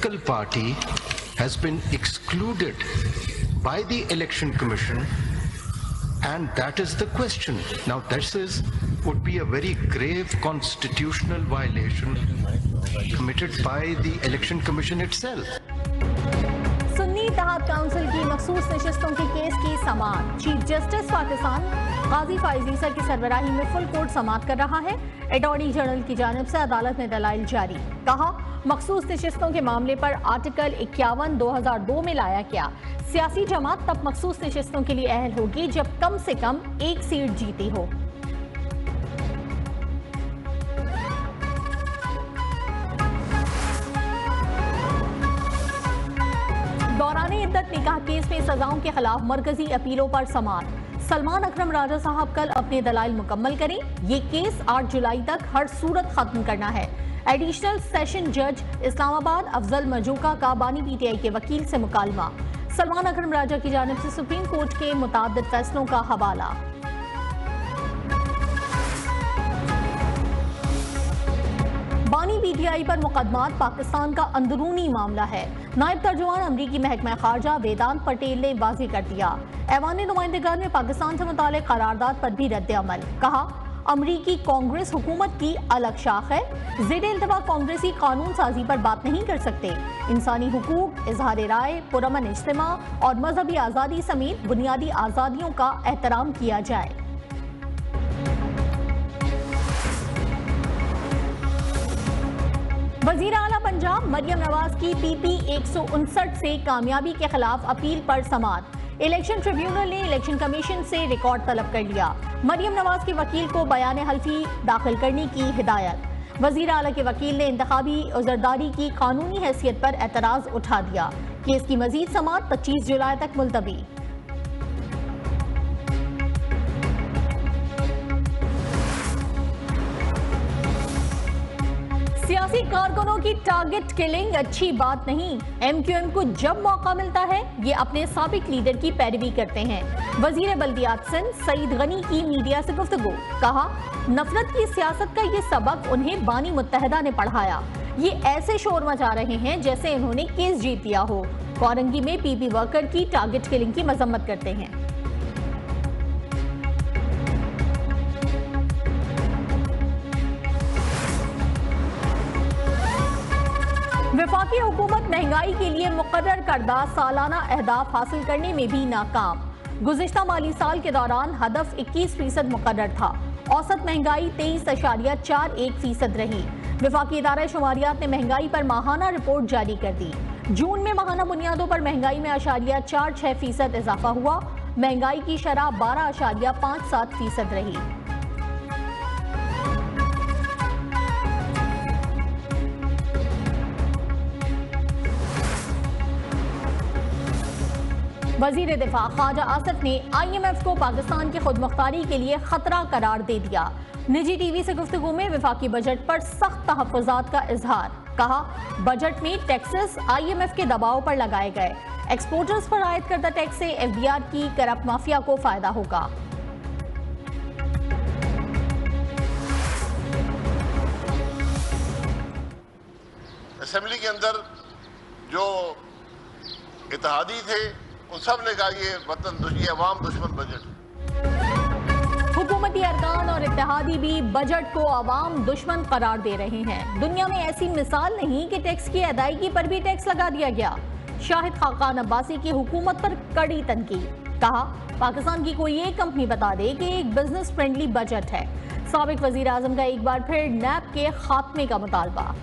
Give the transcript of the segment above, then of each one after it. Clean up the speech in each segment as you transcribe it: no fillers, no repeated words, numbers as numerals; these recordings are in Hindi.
political party has been excluded by the Election Commission, and that is the question. Now would be a very grave constitutional violation committed by the Election Commission itself. Sunni Ittehad Council की मखसूस नशिस्तों के केस की समाअत चीफ जस्टिस पाकिस्तान काजी फाइज ईसा की सरबराही में फुल कोर्ट समाअत कर रहा है। अटॉर्नी जनरल की जानिब से अदालत में दलाइल जारी। कहा, मखसूस नशिस्तों के मामले पर आर्टिकल 51/2002 में लाया गया। सियासी जमात तब मखसूस नशिस्तों के लिए अहल होगी जब कम से कम एक सीट जीती हो। दौराने इद्दत निकाह केस में सजाओं के खिलाफ मरकजी अपीलों पर समाअत। सलमान अकरम राजा साहब कल अपने दलाइल मुकम्मल करें। ये केस 8 जुलाई तक हर सूरत खत्म करना है। एडिशनल सेशन जज इस्लामाबाद अफजल मजूका का बानी पीटीआई के वकील से मुकालमा। सलमान अकरम राजा की जानिब से सुप्रीम कोर्ट के मुताद्दिद फैसलों का हवाला। बानी पीटीआई पर मुकदमात पाकिस्तान का अंदरूनी मामला है। नायब तर्जुमान अमरीकी महकमा खारजा वेदांत पटेल ने वाज़ेह कर दिया। ऐवान नुमाइंदगान में पाकिस्तान से मुताल्लिक़ करारदाद पर भी रद्द अमल। कहा, अमरीकी कांग्रेस हुकूमत की अलग शाख है। ज़ेरे इल्तवा कांग्रेसी कानून साजी पर बात नहीं कर सकते। इंसानी हुकूक, इजहार राय, पुरअमन इज्तिमा और मजहबी आज़ादी समेत बुनियादी आज़ादियों का एहतराम किया जाए। वज़ीर आला पंजाब मरियम नवाज की PP 159 से कामयाबी के खिलाफ अपील पर समाअत। इलेक्शन ट्रिब्यूनल ने इलेक्शन कमीशन से रिकॉर्ड तलब कर लिया। मरियम नवाज के वकील को बयान हल्फी दाखिल करने की हिदायत। वज़ीर आला के वकील ने इंतखाबी उज़रदारी की कानूनी हैसियत पर एतराज़ उठा दिया। केस की मजीद समाअत 25 जुलाई तक मुलतवी। सियासी कारकुनों की टारगेट किलिंग अच्छी बात नहीं। MQM को जब मौका मिलता है ये अपने साबिक लीडर की पैरवी करते हैं। वजीर बल्दियात सिंध सईद गनी की मीडिया से गुफ्तगू। कहा, नफरत की सियासत का ये सबक उन्हें बानी मुत्तहिदा ने पढ़ाया। ये ऐसे शोर मचा रहे हैं जैसे इन्होंने केस जीत दिया हो। कोरंगी में PP वर्कर की टारगेट किलिंग की मजम्मत करते हैं। वफाकी हुकूमत महंगाई के लिए मुकर्रर करदा सालाना अहदाफ हासिल करने में भी नाकाम। गुज़िश्ता माली साल के दौरान हदफ 21% मुकर्रर था। औसत महंगाई 23.41% रही। वफाकी इदारा शुमारियात ने महंगाई पर माहाना रिपोर्ट जारी कर दी। जून में माहाना बुनियादों पर महंगाई में 0.46% इजाफा हुआ। महंगाई की शरह 12.57% रही। वजीर दिफा ख्वाजा आसिफ ने IMF को पाकिस्तान की खुदमुख्तारी के लिए खतरा करार दे दिया। निजी TV से गुफ्तगू में वफाकी बजट पर सख्त तहफ़्फ़ुज़ात का इजहार। कहा, बजट में टैक्सेस IMF के दबाव पर लगाए गए। एक्सपोर्टर्स पर आयद करदा टैक्स से FBR की करप्ट माफिया को फायदा होगा। असेंबली के अंदर जो इत्तेहादी थे उन सब ने कहा ये अवाम दुश्मन बजट। हुकूमती अरकान और इत्तेहादी भी बजट को अवाम दुश्मन करार दे रहे हैं। दुनिया में ऐसी मिसाल नहीं कि टैक्स की अदायगी पर भी टैक्स लगा दिया गया। शाहिद खाकान अब्बासी की हुकूमत पर कड़ी तनकीद। कहा, पाकिस्तान की कोई एक कंपनी बता दे कि एक बिजनेस फ्रेंडली बजट है। साबिक वजीर आजम का एक बार फिर नैब के खात्मे का मुतालबा।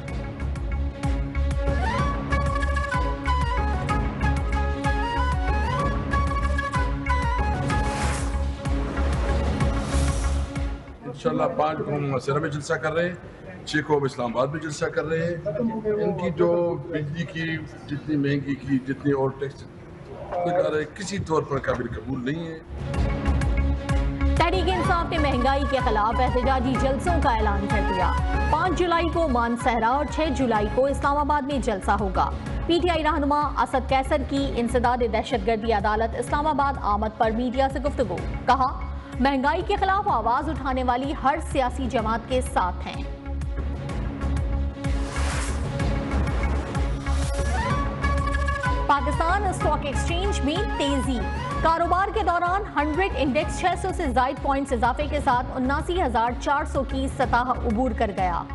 इंशाल्लाह 5 को हम मसरा में जलसा कर रहे हैं, 6 को हम इस्लामाबाद में जलसा कर रहे हैं। इनकी जो बिजली की जितनी महंगी की जितनी और टैक्स लगा रहे किसी तौर पर काबिल कबूल नहीं है। तहरीक इंसाफ ने महंगाई के खिलाफ एहतजाजी जलसों का ऐलान कर दिया। 5 जुलाई को मानसहरा और 6 जुलाई को इस्लामाबाद में जलसा होगा। PTI रहनुमा असद कैसर की इंसदाद दहशतगर्दी अदालत इस्लामाबाद आमद पर मीडिया से गुफ्तगू। कहा, महंगाई के खिलाफ आवाज उठाने वाली हर सियासी जमात के साथ हैं। पाकिस्तान स्टॉक एक्सचेंज में तेजी, कारोबार के दौरान 100 इंडेक्स 600 से ज्यादा पॉइंट्स इजाफे के साथ 79,400 की सतह उबूर कर गया।